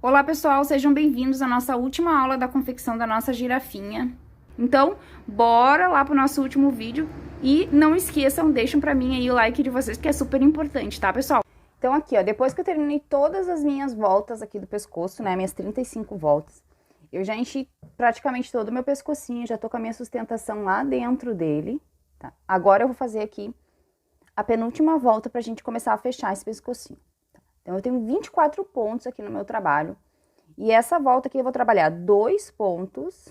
Olá pessoal, sejam bem-vindos à nossa última aula da confecção da nossa girafinha. Então, bora lá pro nosso último vídeo e não esqueçam, deixem pra mim aí o like de vocês que é super importante, tá pessoal? Então aqui ó, depois que eu terminei todas as minhas voltas aqui do pescoço, né, minhas 35 voltas, eu já enchi praticamente todo o meu pescocinho, já tô com a minha sustentação lá dentro dele, tá? Agora eu vou fazer aqui a penúltima volta pra gente começar a fechar esse pescocinho. Então, eu tenho 24 pontos aqui no meu trabalho. E essa volta aqui eu vou trabalhar 2 pontos.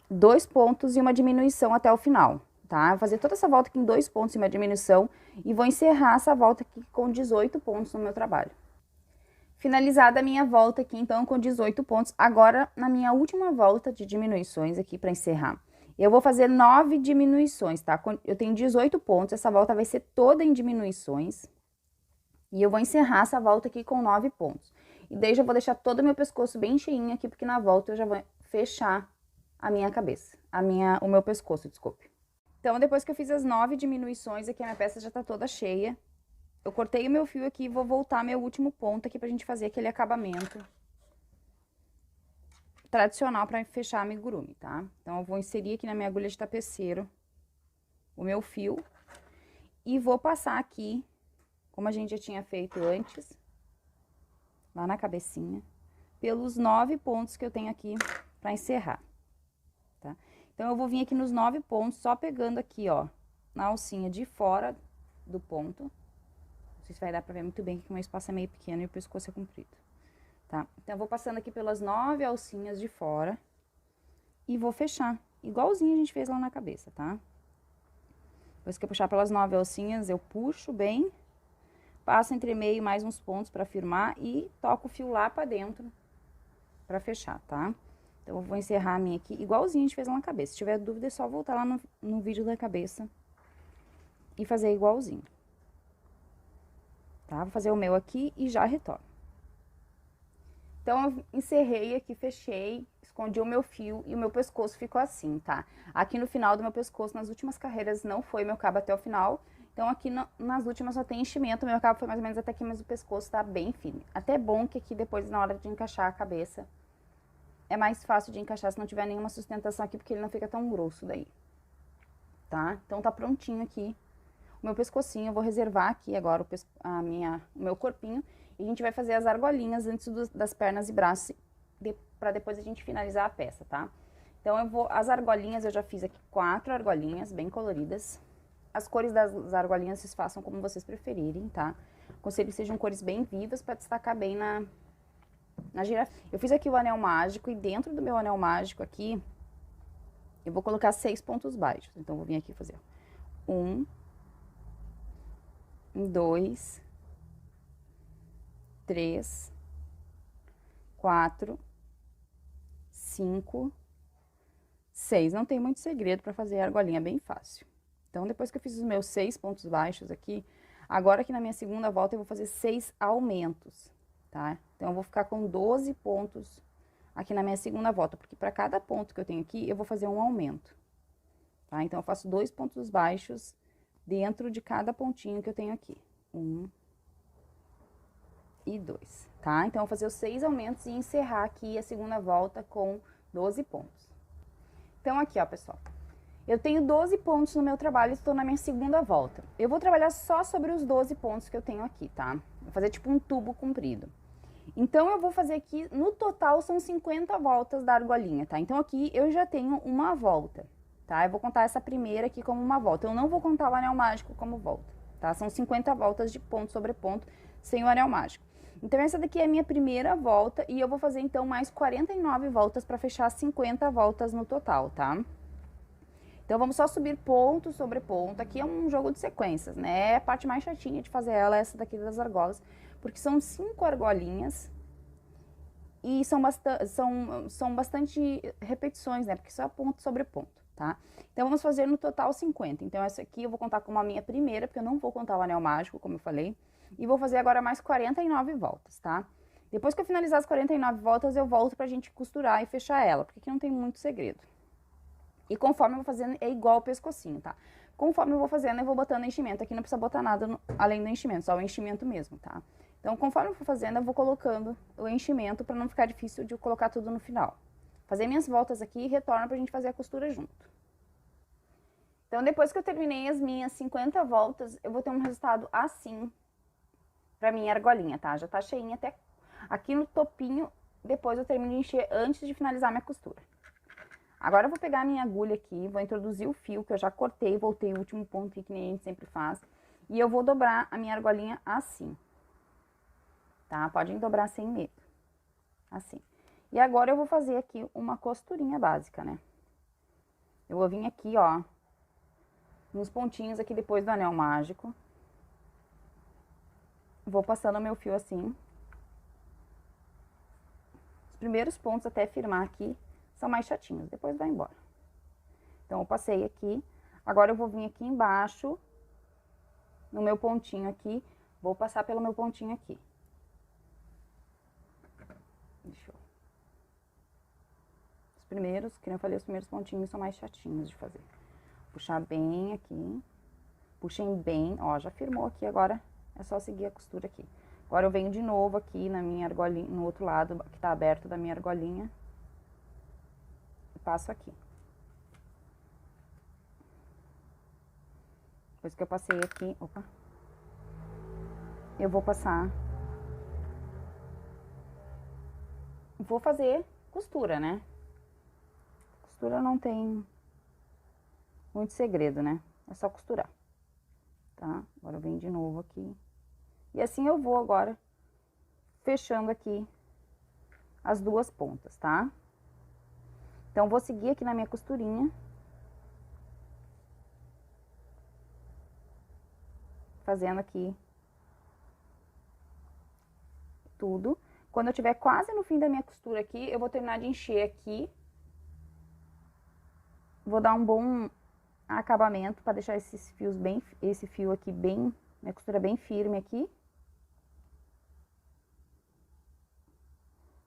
2 pontos e uma diminuição até o final, tá? Vou fazer toda essa volta aqui em 2 pontos e uma diminuição. E vou encerrar essa volta aqui com 18 pontos no meu trabalho. Finalizada a minha volta aqui, então, com 18 pontos. Agora, na minha última volta de diminuições aqui para encerrar, eu vou fazer 9 diminuições, tá? Eu tenho 18 pontos, essa volta vai ser toda em diminuições. E eu vou encerrar essa volta aqui com 9 pontos. E daí já vou deixar todo o meu pescoço bem cheinho aqui, porque na volta eu já vou fechar a minha cabeça, o meu pescoço, desculpe. Então, depois que eu fiz as 9 diminuições aqui, a minha peça já tá toda cheia. Eu cortei o meu fio aqui e vou voltar meu último ponto aqui pra gente fazer aquele acabamento tradicional para fechar amigurumi, tá? Então, eu vou inserir aqui na minha agulha de tapeceiro o meu fio e vou passar aqui, como a gente já tinha feito antes, lá na cabecinha, pelos 9 pontos que eu tenho aqui para encerrar, tá? Então, eu vou vir aqui nos 9 pontos, só pegando aqui, ó, na alcinha de fora do ponto. Não sei se vai dar pra ver muito bem que o meu espaço é meio pequeno e o pescoço é comprido. Tá? Então, eu vou passando aqui pelas 9 alcinhas de fora e vou fechar, igualzinho a gente fez lá na cabeça, tá? Depois que eu puxar pelas 9 alcinhas, eu puxo bem, passo entre meio mais uns pontos pra firmar e toco o fio lá pra dentro pra fechar, tá? Então, eu vou encerrar a minha aqui, igualzinho a gente fez lá na cabeça. Se tiver dúvida, é só voltar lá no vídeo da cabeça e fazer igualzinho. Tá? Vou fazer o meu aqui e já retorno. Então, eu encerrei aqui, fechei, escondi o meu fio e o meu pescoço ficou assim, tá? Aqui no final do meu pescoço, nas últimas carreiras, não foi meu cabo até o final. Então, aqui nas últimas só tem enchimento, meu cabo foi mais ou menos até aqui, mas o pescoço tá bem firme. Até bom que aqui depois, na hora de encaixar a cabeça, é mais fácil de encaixar se não tiver nenhuma sustentação aqui, porque ele não fica tão grosso daí, tá? Então, tá prontinho aqui o meu pescocinho. Eu vou reservar aqui agora o meu corpinho. E a gente vai fazer as argolinhas antes das pernas e braços, pra depois a gente finalizar a peça, tá? Então, as argolinhas, eu já fiz aqui 4 argolinhas bem coloridas. As cores das argolinhas vocês façam como vocês preferirem, tá? Aconselho que sejam cores bem vivas pra destacar bem na girafinha. Eu fiz aqui o anel mágico e dentro do meu anel mágico aqui, eu vou colocar 6 pontos baixos. Então, eu vou vir aqui fazer 1, 2, 3, 4, 5, 6. Não tem muito segredo para fazer a argolinha, é bem fácil. Então, depois que eu fiz os meus 6 pontos baixos aqui, agora aqui na minha segunda volta eu vou fazer 6 aumentos, tá? Então, eu vou ficar com 12 pontos aqui na minha segunda volta, porque para cada ponto que eu tenho aqui, eu vou fazer um aumento, tá? Então, eu faço 2 pontos baixos dentro de cada pontinho que eu tenho aqui. 1 e 2, tá? Então, eu vou fazer os 6 aumentos e encerrar aqui a segunda volta com 12 pontos. Então, aqui, ó, pessoal, eu tenho 12 pontos no meu trabalho e estou na minha segunda volta. Eu vou trabalhar só sobre os 12 pontos que eu tenho aqui, tá? Vou fazer tipo um tubo comprido. Então, eu vou fazer aqui, no total, são 50 voltas da argolinha, tá? Então, aqui eu já tenho uma volta, tá? Eu vou contar essa primeira aqui como uma volta. Eu não vou contar o anel mágico como volta, tá? São 50 voltas de ponto sobre ponto, sem o anel mágico. Então, essa daqui é a minha primeira volta e eu vou fazer, então, mais 49 voltas para fechar 50 voltas no total, tá? Então, vamos só subir ponto sobre ponto. Aqui é um jogo de sequências, né? É a parte mais chatinha de fazer ela, essa daqui das argolas, porque são 5 argolinhas e são bastante repetições, né? Porque só é ponto sobre ponto, tá? Então, vamos fazer no total 50. Então, essa aqui eu vou contar como a minha primeira, porque eu não vou contar o anel mágico, como eu falei. E vou fazer agora mais 49 voltas, tá? Depois que eu finalizar as 49 voltas, eu volto pra gente costurar e fechar ela, porque aqui não tem muito segredo. E conforme eu vou fazendo, é igual o pescocinho, tá? Conforme eu vou fazendo, eu vou botando enchimento. Aqui não precisa botar nada além do enchimento, só o enchimento mesmo, tá? Então, conforme eu for fazendo, eu vou colocando o enchimento para não ficar difícil de eu colocar tudo no final. Fazer minhas voltas aqui e retorno pra gente fazer a costura junto. Então, depois que eu terminei as minhas 50 voltas, eu vou ter um resultado assim pra minha argolinha, tá? Já tá cheinha até aqui no topinho, depois eu termino de encher antes de finalizar minha costura. Agora eu vou pegar a minha agulha aqui, vou introduzir o fio que eu já cortei, voltei o último ponto que nem a gente sempre faz. E eu vou dobrar a minha argolinha assim, tá? Podem dobrar sem medo, assim. E agora eu vou fazer aqui uma costurinha básica, né? Eu vou vir aqui, ó, nos pontinhos aqui depois do anel mágico. Vou passando o meu fio assim. Os primeiros pontos até firmar aqui são mais chatinhos, depois vai embora. Então, eu passei aqui. Agora, eu vou vir aqui embaixo, no meu pontinho aqui. Vou passar pelo meu pontinho aqui. Deixa eu... Os primeiros, que eu falei, os primeiros pontinhos são mais chatinhos de fazer. Puxar bem aqui. Puxem bem, ó, já firmou aqui, agora é só seguir a costura aqui. Agora eu venho de novo aqui na minha argolinha, no outro lado que tá aberto da minha argolinha. E passo aqui. Depois que eu passei aqui, opa. Eu vou passar. Vou fazer costura, né? Costura não tem muito segredo, né? É só costurar. Tá? Agora eu venho de novo aqui. E assim eu vou agora fechando aqui as duas pontas, tá? Então, vou seguir aqui na minha costurinha. Fazendo aqui tudo. Quando eu tiver quase no fim da minha costura aqui, eu vou terminar de encher aqui. Vou dar um bom acabamento para deixar esses fios bem, esse fio aqui bem, minha costura bem firme aqui.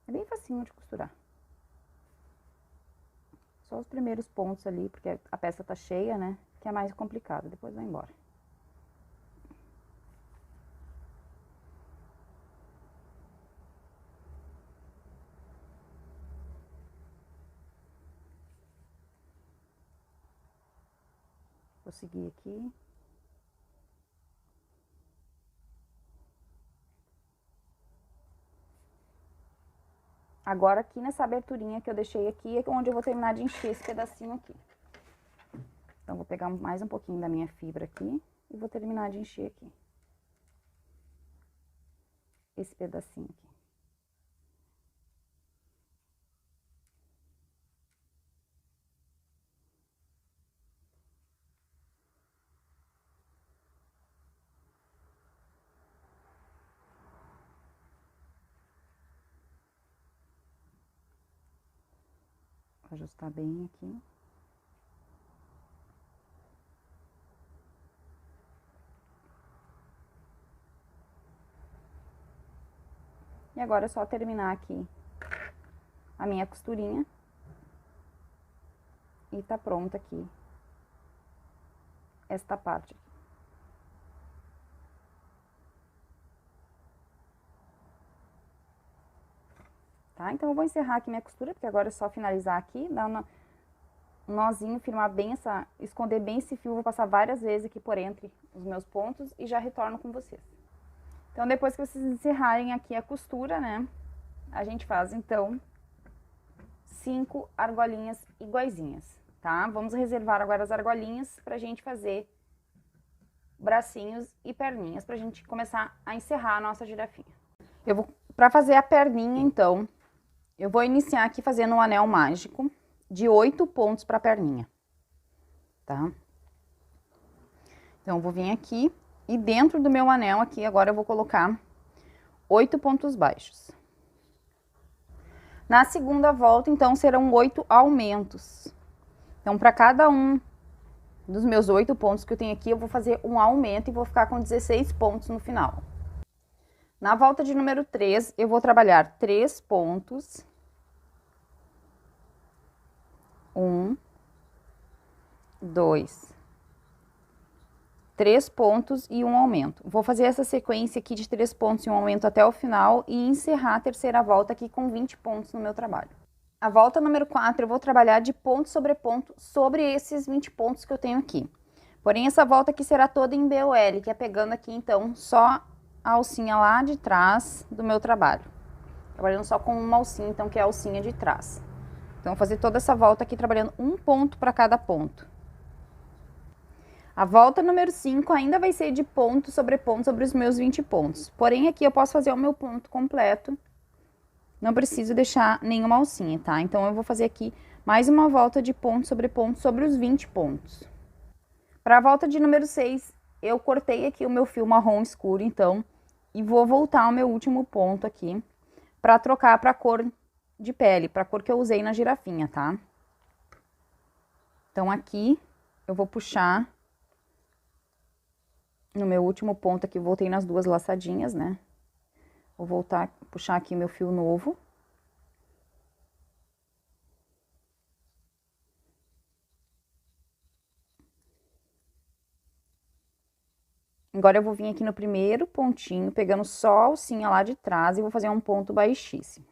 É bem facinho de costurar. Só os primeiros pontos ali, porque a peça tá cheia, né? Que é mais complicado, depois vai embora. Vou seguir aqui. Agora, aqui nessa aberturinha que eu deixei aqui, é onde eu vou terminar de encher esse pedacinho aqui. Então, vou pegar mais um pouquinho da minha fibra aqui e vou terminar de encher aqui. Esse pedacinho aqui. Vou ajustar bem aqui. E agora é só terminar aqui a minha costurinha. E tá pronta aqui esta parte aqui. Tá? Então, eu vou encerrar aqui minha costura, porque agora é só finalizar aqui, dar um nozinho, firmar bem essa, esconder bem esse fio, vou passar várias vezes aqui por entre os meus pontos e já retorno com vocês. Então, depois que vocês encerrarem aqui a costura, né, a gente faz, então, 5 argolinhas iguaizinhas, tá? Vamos reservar agora as argolinhas pra gente fazer bracinhos e perninhas, pra gente começar a encerrar a nossa girafinha. Pra fazer a perninha, então, eu vou iniciar aqui fazendo um anel mágico de 8 pontos pra perninha, tá? Então, eu vou vir aqui e dentro do meu anel aqui, agora eu vou colocar 8 pontos baixos. Na segunda volta, então, serão 8 aumentos. Então, para cada um dos meus 8 pontos que eu tenho aqui, eu vou fazer um aumento e vou ficar com 16 pontos no final. Na volta de número 3, eu vou trabalhar 3 pontos. 1, 2, 3 pontos e um aumento. Vou fazer essa sequência aqui de 3 pontos e um aumento até o final e encerrar a terceira volta aqui com 20 pontos no meu trabalho. A volta número 4 eu vou trabalhar de ponto sobre esses 20 pontos que eu tenho aqui. Porém, essa volta aqui será toda em BOL, que é pegando aqui, então, só a alcinha lá de trás do meu trabalho. Trabalhando só com uma alcinha, então, que é a alcinha de trás. Então, vou fazer toda essa volta aqui trabalhando um ponto para cada ponto. A volta número 5 ainda vai ser de ponto sobre os meus 20 pontos. Porém, aqui eu posso fazer o meu ponto completo. Não preciso deixar nenhuma alcinha, tá? Então, eu vou fazer aqui mais uma volta de ponto sobre os 20 pontos. Para a volta de número 6, eu cortei aqui o meu fio marrom escuro, então, e vou voltar ao meu último ponto aqui, para trocar para a cor de pele, para a cor que eu usei na girafinha, tá? Então, aqui, eu vou puxar no meu último ponto aqui, voltei nas duas laçadinhas, né? Vou voltar, puxar aqui meu fio novo. Agora, eu vou vir aqui no primeiro pontinho, pegando só a alcinha lá de trás e vou fazer um ponto baixíssimo.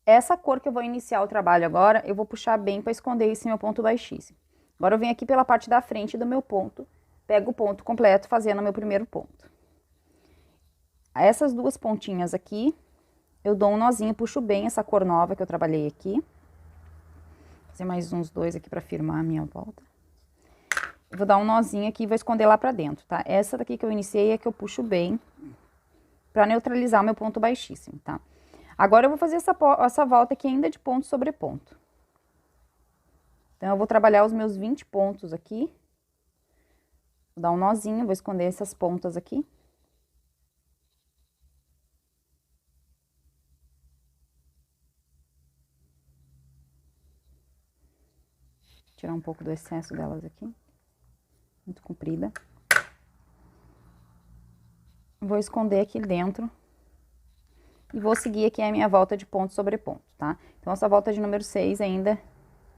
Essa cor que eu vou iniciar o trabalho agora, eu vou puxar bem para esconder esse meu ponto baixíssimo. Agora, eu venho aqui pela parte da frente do meu ponto, pego o ponto completo, fazendo o meu primeiro ponto. Essas duas pontinhas aqui, eu dou um nozinho, puxo bem essa cor nova que eu trabalhei aqui. Vou fazer mais uns 2 aqui para firmar a minha volta. Eu vou dar um nozinho aqui e vou esconder lá pra dentro, tá? Essa daqui que eu iniciei é que eu puxo bem pra neutralizar o meu ponto baixíssimo, tá? Agora, eu vou fazer essa volta aqui ainda de ponto sobre ponto. Então, eu vou trabalhar os meus 20 pontos aqui. Vou dar um nozinho, vou esconder essas pontas aqui. Tirar um pouco do excesso delas aqui. Muito comprida. Vou esconder aqui dentro. E vou seguir aqui a minha volta de ponto sobre ponto, tá? Então, essa volta de número 6 ainda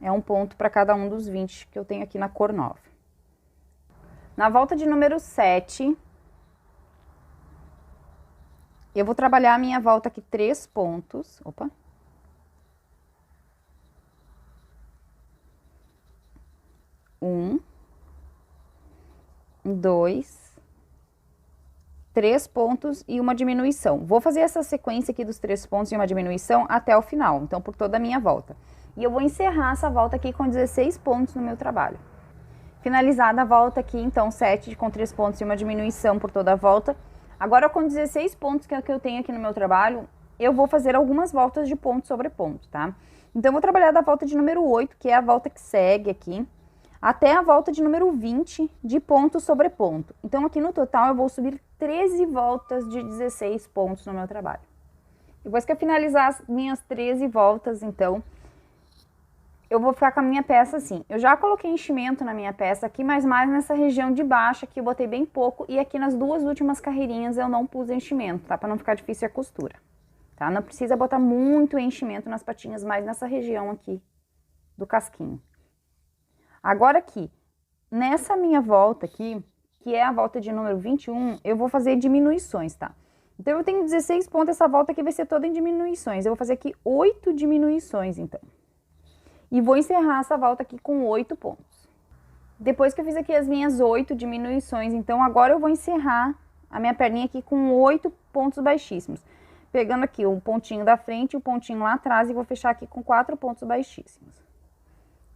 é um ponto para cada um dos 20 que eu tenho aqui na cor nova. Na volta de número 7, eu vou trabalhar a minha volta aqui 3 pontos. Opa! Um, 2, 3 pontos e uma diminuição. Vou fazer essa sequência aqui dos 3 pontos e uma diminuição até o final, então por toda a minha volta. E eu vou encerrar essa volta aqui com 16 pontos no meu trabalho. Finalizada a volta aqui, então 7 com 3 pontos e uma diminuição por toda a volta. Agora, com 16 pontos que é o que eu tenho aqui no meu trabalho, eu vou fazer algumas voltas de ponto sobre ponto, tá? Então, eu vou trabalhar da volta de número 8, que é a volta que segue aqui, até a volta de número 20 de ponto sobre ponto. Então, aqui no total, eu vou subir 13 voltas de 16 pontos no meu trabalho. Depois que eu finalizar as minhas 13 voltas, então, eu vou ficar com a minha peça assim. Eu já coloquei enchimento na minha peça aqui, mas mais nessa região de baixo aqui eu botei bem pouco. E aqui nas duas últimas carreirinhas eu não pus enchimento, tá? Pra não ficar difícil a costura, tá? Não precisa botar muito enchimento nas patinhas, mas nessa região aqui do casquinho. Agora aqui, nessa minha volta aqui, que é a volta de número 21, eu vou fazer diminuições, tá? Então, eu tenho 16 pontos, essa volta aqui vai ser toda em diminuições. Eu vou fazer aqui 8 diminuições, então. E vou encerrar essa volta aqui com 8 pontos. Depois que eu fiz aqui as minhas 8 diminuições, então, agora eu vou encerrar a minha perninha aqui com 8 pontos baixíssimos. Pegando aqui o pontinho da frente e o pontinho lá atrás e vou fechar aqui com 4 pontos baixíssimos.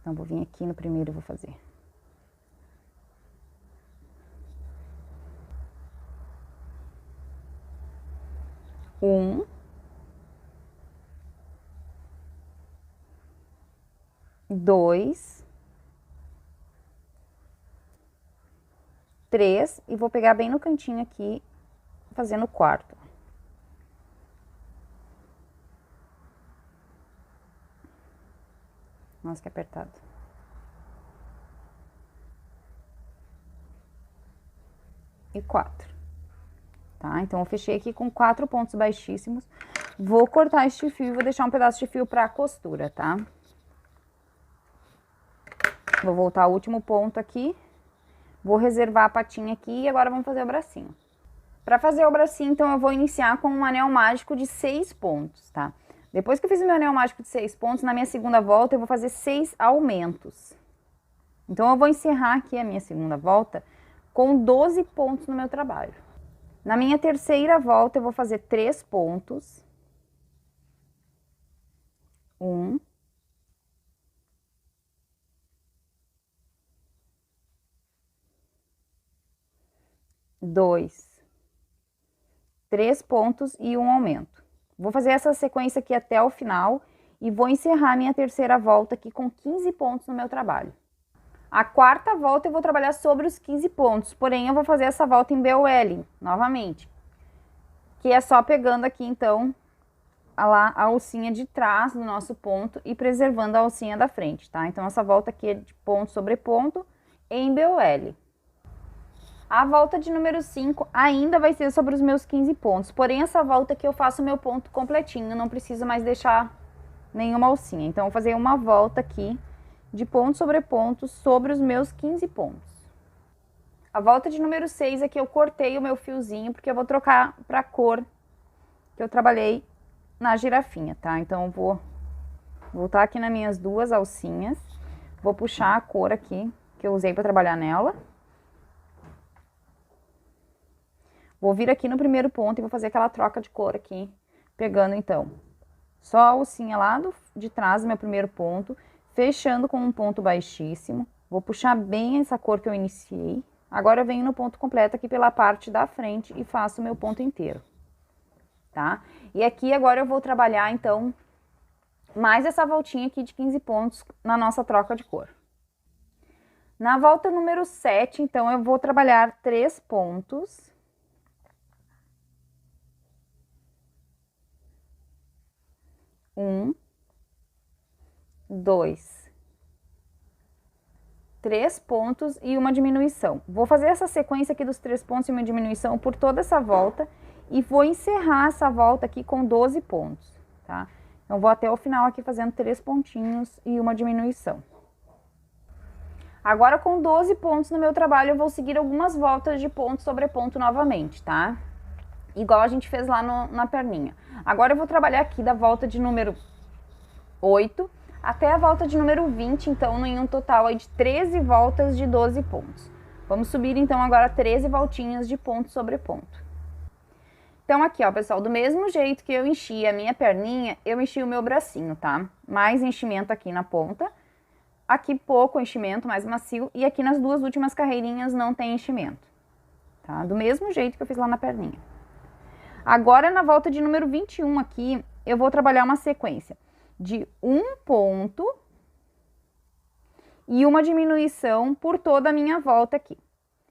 Então, vou vir aqui no primeiro e vou fazer. Um. 2. 3. E vou pegar bem no cantinho aqui, fazendo o quarto. Nossa, que apertado. E 4. Tá? Então, eu fechei aqui com 4 pontos baixíssimos. Vou cortar este fio e vou deixar um pedaço de fio pra costura, tá? Vou voltar ao último ponto aqui. Vou reservar a patinha aqui e agora vamos fazer o bracinho. Para fazer o bracinho, então, eu vou iniciar com um anel mágico de 6 pontos, tá? Depois que eu fiz o meu anel mágico de 6 pontos, na minha segunda volta eu vou fazer 6 aumentos. Então, eu vou encerrar aqui a minha segunda volta com 12 pontos no meu trabalho. Na minha terceira volta, eu vou fazer 3 pontos. 1. 2. 3 pontos e um aumento. Vou fazer essa sequência aqui até o final e vou encerrar minha terceira volta aqui com 15 pontos no meu trabalho. A quarta volta eu vou trabalhar sobre os 15 pontos, porém eu vou fazer essa volta em BOL novamente, que é só pegando aqui então a alcinha de trás do nosso ponto e preservando a alcinha da frente, tá? Então essa volta aqui é de ponto sobre ponto em BOL. A volta de número 5 ainda vai ser sobre os meus 15 pontos, porém essa volta aqui eu faço o meu ponto completinho, não preciso mais deixar nenhuma alcinha. Então, eu vou fazer uma volta aqui de ponto sobre os meus 15 pontos. A volta de número 6 aqui eu cortei o meu fiozinho, porque eu vou trocar para a cor que eu trabalhei na girafinha, tá? Então, eu vou voltar aqui nas minhas duas alcinhas, vou puxar a cor aqui que eu usei para trabalhar nela. Vou vir aqui no primeiro ponto e vou fazer aquela troca de cor aqui, pegando então só a alcinha lá de trás do meu primeiro ponto, fechando com um ponto baixíssimo. Vou puxar bem essa cor que eu iniciei. Agora eu venho no ponto completo aqui pela parte da frente e faço o meu ponto inteiro, tá? E aqui agora eu vou trabalhar então mais essa voltinha aqui de 15 pontos na nossa troca de cor. Na volta número 7, então, eu vou trabalhar 3 pontos. 1, 2, 3 pontos e uma diminuição. Vou fazer essa sequência aqui dos 3 pontos e uma diminuição por toda essa volta e vou encerrar essa volta aqui com 12 pontos, tá? Então, vou até o final aqui fazendo 3 pontinhos e uma diminuição. Agora, com 12 pontos no meu trabalho, eu vou seguir algumas voltas de ponto sobre ponto novamente, tá? Igual a gente fez lá na perninha. Agora eu vou trabalhar aqui da volta de número 8 até a volta de número 20, então em um total aí de 13 voltas de 12 pontos. Vamos subir então agora 13 voltinhas de ponto sobre ponto. Então aqui ó, pessoal, do mesmo jeito que eu enchi a minha perninha, eu enchi o meu bracinho, tá? Mais enchimento aqui na ponta, aqui pouco enchimento, mais macio, e aqui nas duas últimas carreirinhas não tem enchimento, tá? Do mesmo jeito que eu fiz lá na perninha. Agora, na volta de número 21 aqui, eu vou trabalhar uma sequência de um ponto e uma diminuição por toda a minha volta aqui.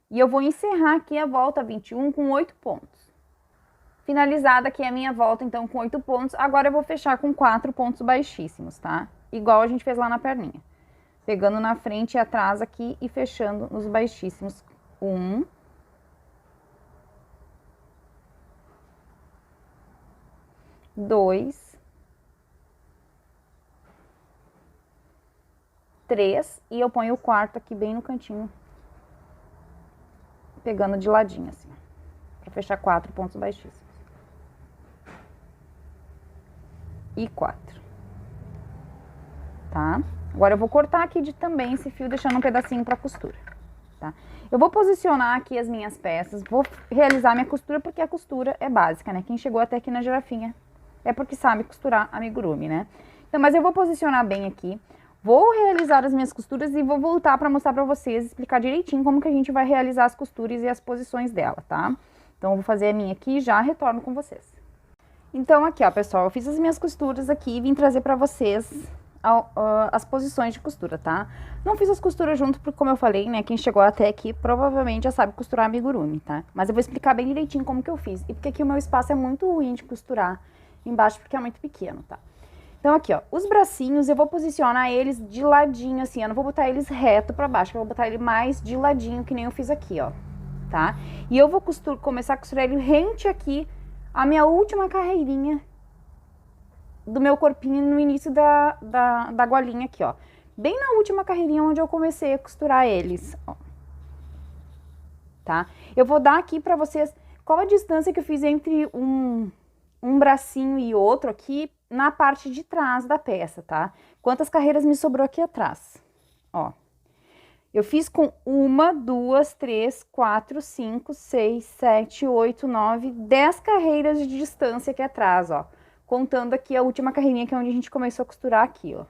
E eu vou encerrar aqui a volta 21 com 8 pontos. Finalizada aqui a minha volta, então, com 8 pontos, agora eu vou fechar com 4 pontos baixíssimos, tá? Igual a gente fez lá na perninha. Pegando na frente e atrás aqui e fechando nos baixíssimos. 1, 2, 3 e eu ponho o quarto aqui bem no cantinho, pegando de ladinho assim, para fechar 4 pontos baixíssimos. E 4, tá? Agora eu vou cortar aqui também esse fio, deixando um pedacinho para costura, tá? Eu vou posicionar aqui as minhas peças, vou realizar minha costura, porque a costura é básica, né? Quem chegou até aqui na girafinha é porque sabe costurar amigurumi, né? Então, mas eu vou posicionar bem aqui, vou realizar as minhas costuras e vou voltar para mostrar para vocês, explicar direitinho como que a gente vai realizar as costuras e as posições dela, tá? Então, eu vou fazer a minha aqui e já retorno com vocês. Então, aqui, ó, pessoal, eu fiz as minhas costuras aqui e vim trazer para vocês as posições de costura, tá? Não fiz as costuras junto, porque, como eu falei, né, quem chegou até aqui provavelmente já sabe costurar amigurumi, tá? Mas eu vou explicar bem direitinho como que eu fiz. E porque aqui o meu espaço é muito ruim de costurar embaixo, porque é muito pequeno, tá? Então, aqui, ó, os bracinhos, eu vou posicionar eles de ladinho, assim, eu não vou botar eles reto pra baixo, eu vou botar ele mais de ladinho, que nem eu fiz aqui, ó, tá? E eu vou começar a costurar ele rente aqui, a minha última carreirinha do meu corpinho no início da golinha aqui, ó. Bem na última carreirinha onde eu comecei a costurar eles, ó. tá? Eu vou dar aqui pra vocês qual a distância que eu fiz entre um bracinho e outro aqui na parte de trás da peça, tá? Quantas carreiras me sobrou aqui atrás? Ó, eu fiz com 1, 2, 3, 4, 5, 6, 7, 8, 9, 10 carreiras de distância aqui atrás, ó. Contando aqui a última carreirinha, que é onde a gente começou a costurar aqui, ó.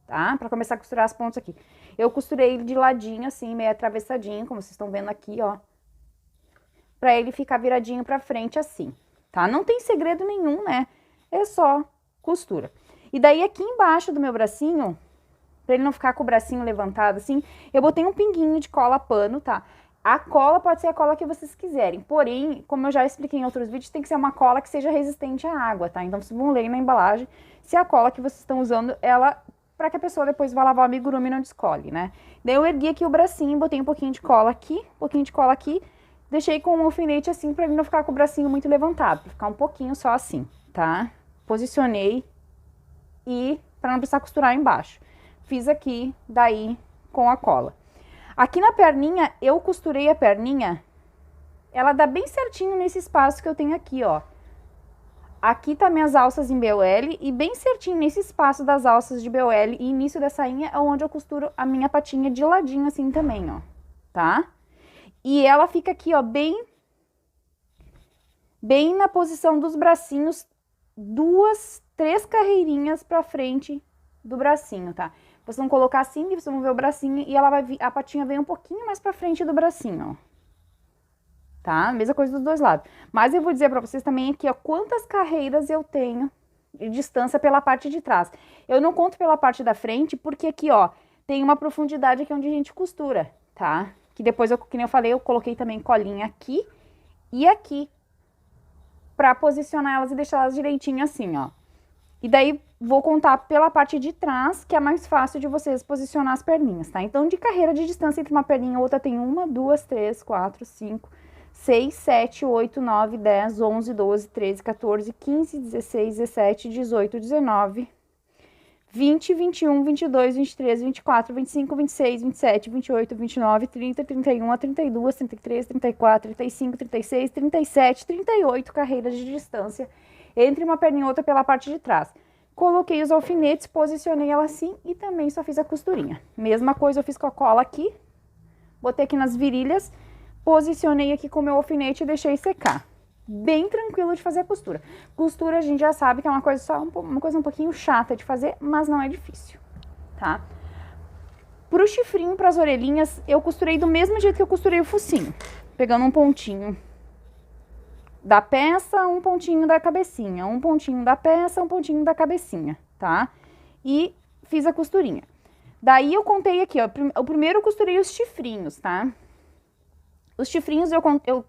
Tá? Pra começar a costurar as pontas aqui. Eu costurei ele de ladinho, assim, meio atravessadinho, como vocês estão vendo aqui, ó. Pra ele ficar viradinho pra frente, assim, tá? Não tem segredo nenhum, né? É só costura. E daí, aqui embaixo do meu bracinho, pra ele não ficar com o bracinho levantado, assim, eu botei um pinguinho de cola pano, tá? A cola pode ser a cola que vocês quiserem, porém, como eu já expliquei em outros vídeos, tem que ser uma cola que seja resistente à água, tá? Então, vocês vão ler na embalagem se a cola que vocês estão usando, ela... para que a pessoa depois vá lavar o amigurumi e não descole, né? Daí eu ergui aqui o bracinho, botei um pouquinho de cola aqui, um pouquinho de cola aqui, deixei com um alfinete assim pra ele não ficar com o bracinho muito levantado, pra ficar um pouquinho só assim, tá? Posicionei e pra não precisar costurar embaixo. Fiz aqui, daí, com a cola. Aqui na perninha, eu costurei a perninha, ela dá bem certinho nesse espaço que eu tenho aqui, ó. Aqui tá minhas alças em BOL e bem certinho nesse espaço das alças de BOL e início da sainha é onde eu costuro a minha patinha de ladinho assim também, ó, tá? E ela fica aqui, ó, bem na posição dos bracinhos, 2, 3 carreirinhas pra frente do bracinho, tá? Vocês vão colocar assim e vocês vão ver o bracinho e ela vai vir, a patinha vem um pouquinho mais pra frente do bracinho, ó. Tá? Mesma coisa dos dois lados. Mas eu vou dizer pra vocês também aqui, ó, quantas carreiras eu tenho de distância pela parte de trás. Eu não conto pela parte da frente, porque aqui, ó, tem uma profundidade aqui onde a gente costura, tá? Que depois, que nem eu falei, eu coloquei também colinha aqui e aqui, pra posicionar elas e deixar elas direitinho assim, ó. E daí, vou contar pela parte de trás, que é mais fácil de vocês posicionar as perninhas, tá? Então, de carreira de distância entre uma perninha e outra, tem 1, 2, 3, 4, 5... 6, 7, 8, 9, 10, 11, 12, 13, 14, 15, 16, 17, 18, 19, 20, 21, 22, 23, 24, 25, 26, 27, 28, 29, 30, 31, 32, 33, 34, 35, 36, 37, 38 carreiras de distância entre uma perninha e outra pela parte de trás. Coloquei os alfinetes, posicionei ela assim e também só fiz a costurinha. Mesma coisa eu fiz com a cola aqui, botei aqui nas virilhas, posicionei aqui com o meu alfinete e deixei secar. Bem tranquilo de fazer a costura. Costura a gente já sabe que é uma coisa só uma coisa um pouquinho chata de fazer, mas não é difícil, tá? Pro chifrinho, pras orelhinhas, eu costurei do mesmo jeito que eu costurei o focinho. Pegando um pontinho da peça, um pontinho da cabecinha. Um pontinho da peça, um pontinho da cabecinha, tá? E fiz a costurinha. Daí eu contei aqui, ó. O primeiro eu costurei os chifrinhos, tá? Os chifrinhos eu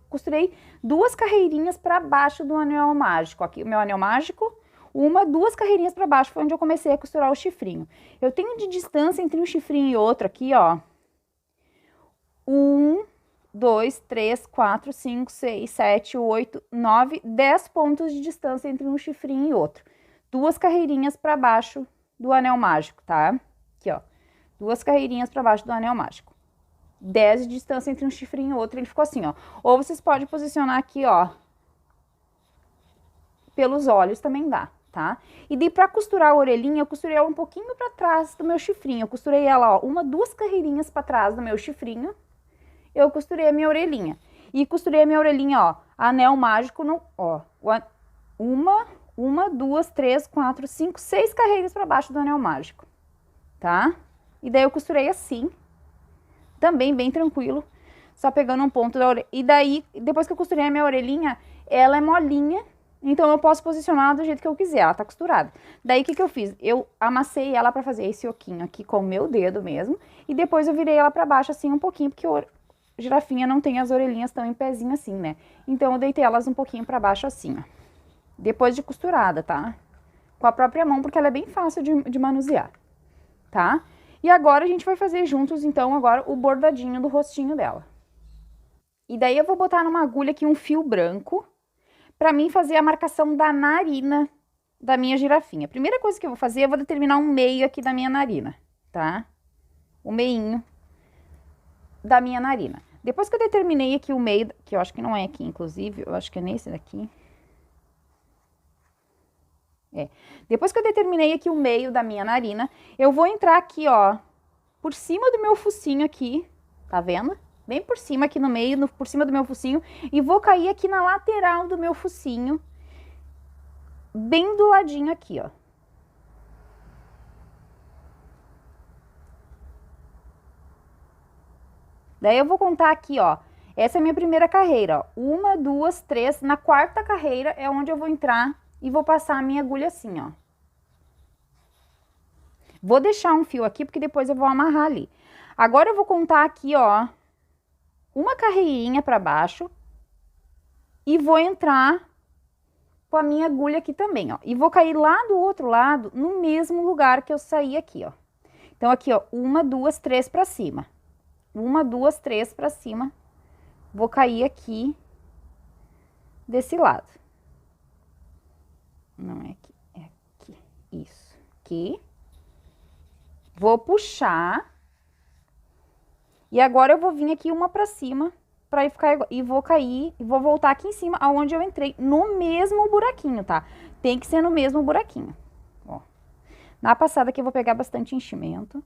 costurei 2 carreirinhas para baixo do anel mágico. Aqui o meu anel mágico, 1, 2 carreirinhas para baixo foi onde eu comecei a costurar o chifrinho. Eu tenho de distância entre um chifrinho e outro aqui, ó. 1, 2, 3, 4, 5, 6, 7, 8, 9, 10 pontos de distância entre um chifrinho e outro. 2 carreirinhas para baixo do anel mágico, tá? Aqui, ó. 2 carreirinhas para baixo do anel mágico. 10 de distância entre um chifrinho e outro, ele ficou assim, ó. Ou vocês podem posicionar aqui, ó, pelos olhos também dá, tá? E daí pra costurar a orelhinha, eu costurei ela um pouquinho pra trás do meu chifrinho. Eu costurei ela, ó, 1, 2 carreirinhas pra trás do meu chifrinho. Eu costurei a minha orelhinha. E costurei a minha orelhinha, ó, anel mágico, no, ó, 1, 2, 3, 4, 5, 6 carreiras pra baixo do anel mágico, tá? E daí eu costurei assim, também bem tranquilo, só pegando um ponto da orelha. E daí, depois que eu costurei a minha orelhinha, ela é molinha, então eu posso posicionar do jeito que eu quiser, ela tá costurada. Daí, o que que eu fiz? Eu amassei ela pra fazer esse oquinho aqui com o meu dedo mesmo, e depois eu virei ela pra baixo assim um pouquinho, porque a girafinha não tem as orelhinhas tão em pezinho assim, né? Então, eu deitei elas um pouquinho pra baixo assim, ó. Depois de costurada, tá? Com a própria mão, porque ela é bem fácil de manusear, tá? E agora a gente vai fazer juntos, então, agora o bordadinho do rostinho dela. E daí eu vou botar numa agulha aqui um fio branco, pra mim fazer a marcação da narina da minha girafinha. A primeira coisa que eu vou fazer, eu vou determinar um meio aqui da minha narina, tá? O meinho da minha narina. Depois que eu determinei aqui o meio, que eu acho que não é aqui, inclusive, eu acho que é nesse daqui. Depois que eu determinei aqui o meio da minha narina, eu vou entrar aqui, ó, por cima do meu focinho aqui, tá vendo? Bem por cima aqui no meio, por cima do meu focinho, e vou cair aqui na lateral do meu focinho, bem do ladinho aqui, ó. Daí eu vou contar aqui, ó, essa é a minha primeira carreira, ó, 1, 2, 3, na quarta carreira é onde eu vou entrar e vou passar a minha agulha assim, ó. Vou deixar um fio aqui, porque depois eu vou amarrar ali. Agora eu vou contar aqui, ó, uma carreirinha pra baixo e vou entrar com a minha agulha aqui também, ó. E vou cair lá do outro lado, no mesmo lugar que eu saí aqui, ó. Então, aqui, ó, 1, 2, 3 pra cima. 1, 2, 3 pra cima. Vou cair aqui desse lado. Não é aqui, é aqui. Isso. Aqui. Vou puxar. E agora eu vou vir aqui uma pra cima, pra ficar igual. E vou cair, e vou voltar aqui em cima, aonde eu entrei, no mesmo buraquinho, tá? Tem que ser no mesmo buraquinho. Ó. Na passada aqui eu vou pegar bastante enchimento,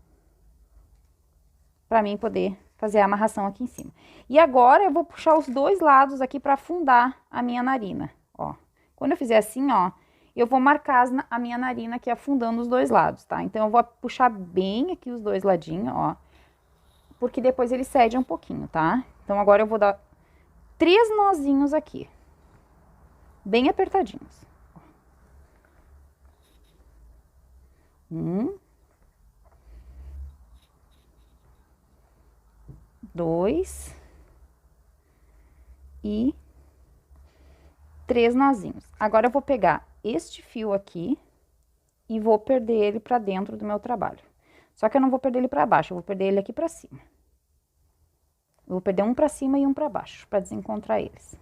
pra mim poder fazer a amarração aqui em cima. E agora eu vou puxar os dois lados aqui pra afundar a minha narina, ó. Quando eu fizer assim, ó, eu vou marcar a minha narina aqui afundando os dois lados, tá? Então eu vou puxar bem aqui os dois ladinhos, ó. Porque depois ele cede um pouquinho, tá? Então, agora eu vou dar 3 nozinhos aqui. Bem apertadinhos. 1, 2 e 3 nozinhos. Agora eu vou pegar este fio aqui e vou perder ele pra dentro do meu trabalho. Só que eu não vou perder ele pra baixo, eu vou perder ele aqui pra cima. Eu vou perder um pra cima e um pra baixo, pra desencontrar eles.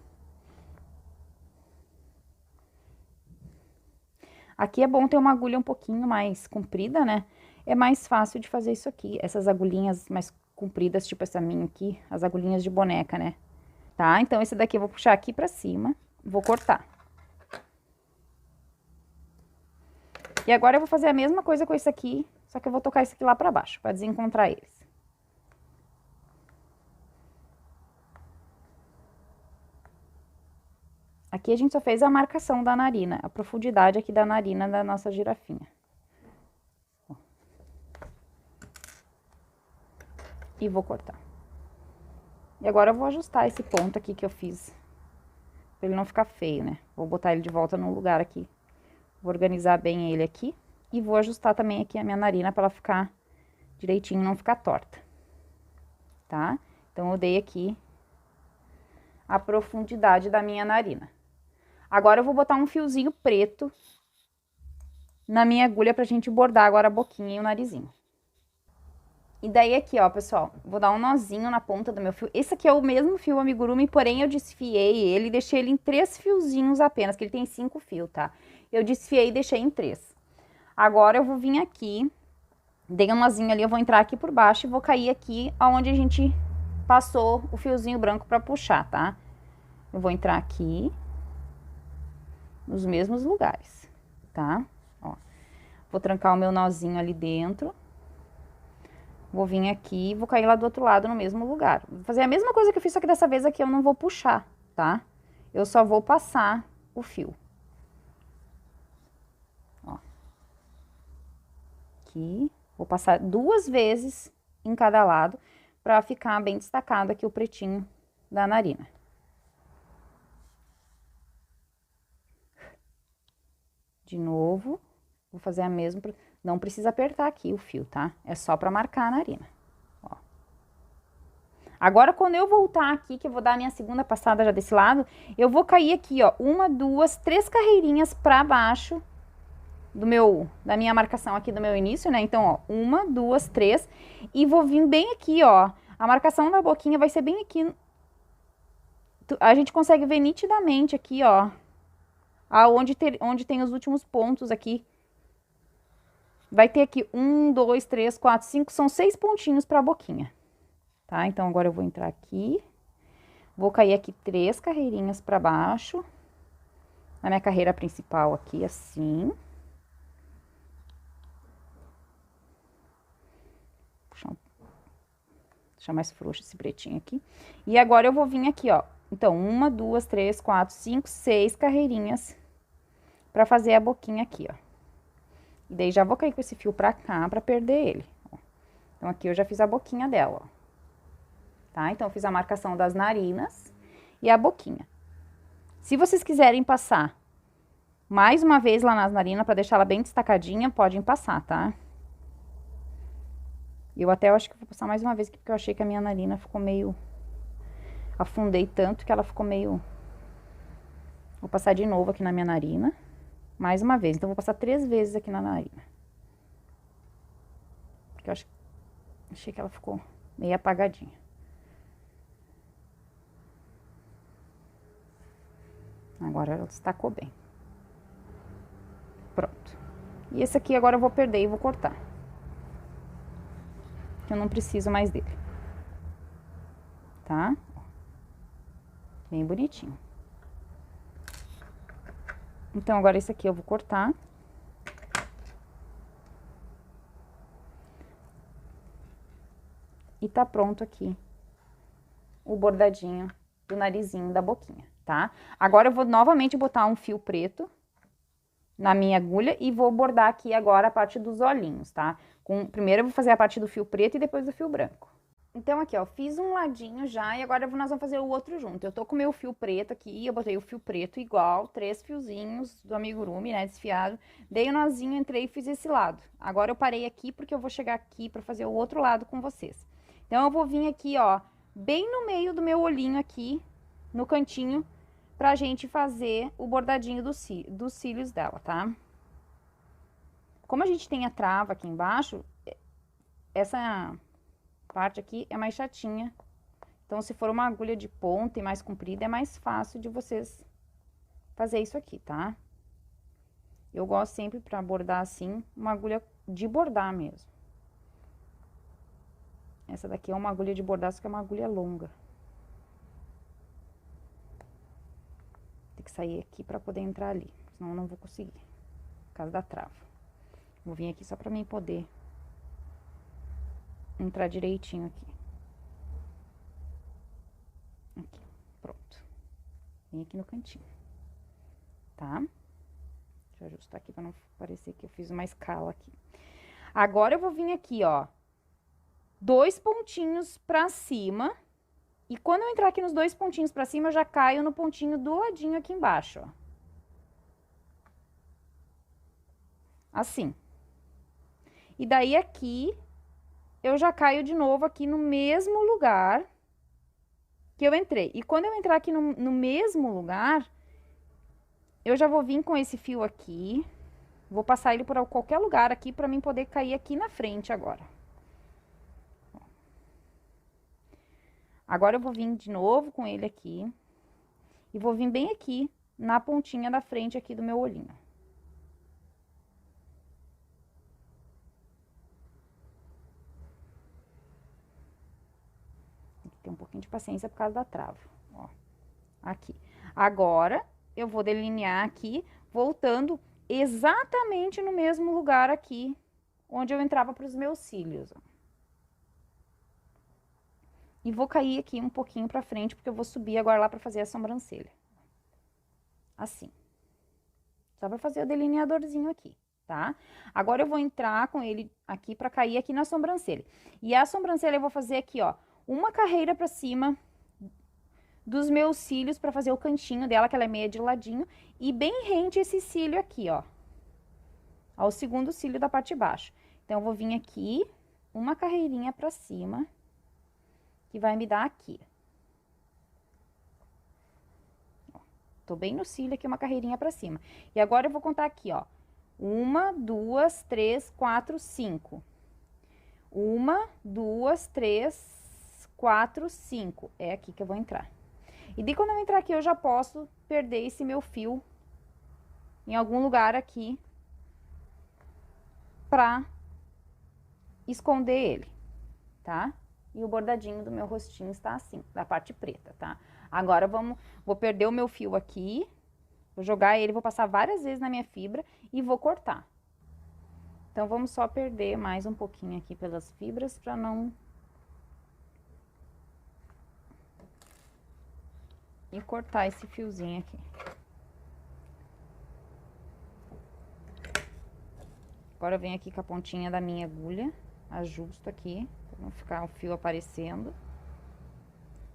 Aqui é bom ter uma agulha um pouquinho mais comprida, né? É mais fácil de fazer isso aqui. Essas agulhinhas mais compridas, tipo essa minha aqui, as agulhinhas de boneca, né? Tá? Então, esse daqui eu vou puxar aqui pra cima, vou cortar. E agora eu vou fazer a mesma coisa com esse aqui, só que eu vou tocar esse aqui lá pra baixo, pra desencontrar eles. Aqui a gente só fez a marcação da narina, a profundidade aqui da narina da nossa girafinha. E vou cortar. E agora eu vou ajustar esse ponto aqui que eu fiz, pra ele não ficar feio, né? Vou botar ele de volta no lugar aqui. Vou organizar bem ele aqui. E vou ajustar também aqui a minha narina pra ela ficar direitinho, não ficar torta. Tá? Então, eu dei aqui a profundidade da minha narina. Agora, eu vou botar um fiozinho preto na minha agulha pra gente bordar agora a boquinha e o narizinho. E daí aqui, ó, pessoal, vou dar um nozinho na ponta do meu fio. Esse aqui é o mesmo fio amigurumi, porém eu desfiei ele e deixei ele em 3 fiozinhos apenas, que ele tem 5 fios, tá? Eu desfiei e deixei em 3. Agora eu vou vir aqui, dei um nozinho ali, eu vou entrar aqui por baixo e vou cair aqui onde a gente passou o fiozinho branco pra puxar, tá? Eu vou entrar aqui nos mesmos lugares, tá? Ó, vou trancar o meu nozinho ali dentro. Vou vir aqui e vou cair lá do outro lado no mesmo lugar. Vou fazer a mesma coisa que eu fiz, só que dessa vez aqui eu não vou puxar, tá? Eu só vou passar o fio. Ó. Aqui. Vou passar 2 vezes em cada lado, pra ficar bem destacado aqui o pretinho da narina. De novo, vou fazer a mesma, não precisa apertar aqui o fio, tá? É só pra marcar a narina, ó. Agora, quando eu voltar aqui, que eu vou dar a minha segunda passada já desse lado, eu vou cair aqui, ó, 1, 2, 3 carreirinhas pra baixo da minha marcação aqui do meu início, né? Então, ó, 1, 2, 3, e vou vir bem aqui, ó, a marcação da boquinha vai ser bem aqui, a gente consegue ver nitidamente aqui, ó, onde tem os últimos pontos aqui. Vai ter aqui 1, 2, 3, 4, 5, são 6 pontinhos pra boquinha, tá? Então, agora eu vou entrar aqui, vou cair aqui 3 carreirinhas pra baixo, na minha carreira principal aqui, assim. Deixar mais frouxo esse pretinho aqui. E agora eu vou vir aqui, ó. Então, 1, 2, 3, 4, 5, 6 carreirinhas pra fazer a boquinha aqui, ó. E daí já vou cair com esse fio pra cá pra perder ele, ó. Então, aqui eu já fiz a boquinha dela, ó. Tá? Então, eu fiz a marcação das narinas e a boquinha. Se vocês quiserem passar mais uma vez lá nas narinas pra deixar ela bem destacadinha, podem passar, tá? Eu até acho que vou passar mais uma vez aqui, porque eu achei que a minha narina ficou meio... Afundei tanto que ela ficou meio... Vou passar de novo aqui na minha narina. Mais uma vez. Então, vou passar 3 vezes aqui na narina. Porque eu achei que ela ficou meio apagadinha. Agora ela destacou bem. Pronto. E esse aqui agora eu vou perder e vou cortar. Eu não preciso mais dele. Tá? Bem bonitinho. Então, agora esse aqui eu vou cortar. E tá pronto aqui o bordadinho do narizinho da boquinha, tá? Agora eu vou novamente botar um fio preto na minha agulha e vou bordar aqui agora a parte dos olhinhos, tá? Primeiro eu vou fazer a parte do fio preto e depois do fio branco. Então, aqui, ó, fiz um ladinho já e agora nós vamos fazer o outro junto. Eu tô com o meu fio preto aqui, eu botei o fio preto igual, 3 fiozinhos do amigurumi, né, desfiado. Dei o nozinho, entrei e fiz esse lado. Agora eu parei aqui porque eu vou chegar aqui pra fazer o outro lado com vocês. Então, eu vou vir aqui, ó, bem no meio do meu olhinho aqui, no cantinho, pra gente fazer o bordadinho dos cílios dela, tá? Como a gente tem a trava aqui embaixo, essa parte aqui é mais chatinha. Então, se for uma agulha de ponta e mais comprida, é mais fácil de vocês fazer isso aqui, tá? Eu gosto sempre, pra bordar assim, uma agulha de bordar mesmo. Essa daqui é uma agulha de bordar, só que é uma agulha longa. Tem que sair aqui pra poder entrar ali, senão eu não vou conseguir, por causa da trava. Vou vir aqui só pra mim poder entrar direitinho aqui. Aqui, pronto. Vem aqui no cantinho, tá? Deixa eu ajustar aqui pra não parecer que eu fiz uma escala aqui. Agora, eu vou vir aqui, ó, 2 pontinhos pra cima. E quando eu entrar aqui nos 2 pontinhos pra cima, eu já caio no pontinho do ladinho aqui embaixo, ó. Assim. E daí, aqui, eu já caio de novo aqui no mesmo lugar que eu entrei. E quando eu entrar aqui no mesmo lugar, eu já vou vir com esse fio aqui, vou passar ele por qualquer lugar aqui pra mim poder cair aqui na frente agora. Agora eu vou vir de novo com ele aqui e vou vir bem aqui na pontinha da frente aqui do meu olhinho. Tem que ter um pouquinho de paciência por causa da trava, ó. Aqui. Agora, eu vou delinear aqui, voltando exatamente no mesmo lugar aqui, onde eu entrava para os meus cílios, ó. E vou cair aqui um pouquinho pra frente, porque eu vou subir agora lá pra fazer a sobrancelha. Assim. Só pra fazer o delineadorzinho aqui, tá? Agora eu vou entrar com ele aqui pra cair aqui na sobrancelha. E a sobrancelha eu vou fazer aqui, ó, uma carreira pra cima dos meus cílios pra fazer o cantinho dela, que ela é meia de ladinho, e bem rente esse cílio aqui, ó. Ao segundo cílio da parte de baixo. Então, eu vou vir aqui, uma carreirinha pra cima, que vai me dar aqui. Ó, tô bem no cílio aqui, uma carreirinha pra cima. E agora eu vou contar aqui, ó. 1, 2, 3, 4, 5. 1, 2, 3, 4, 5. É aqui que eu vou entrar. E daí, quando eu entrar aqui, eu já posso perder esse meu fio em algum lugar aqui pra esconder ele, tá? E o bordadinho do meu rostinho está assim, da parte preta, tá? Agora vou perder o meu fio aqui, vou jogar ele, vou passar várias vezes na minha fibra e vou cortar. Então, vamos só perder mais um pouquinho aqui pelas fibras pra não... E cortar esse fiozinho aqui. Agora, eu venho aqui com a pontinha da minha agulha, ajusto aqui, pra não ficar o fio aparecendo.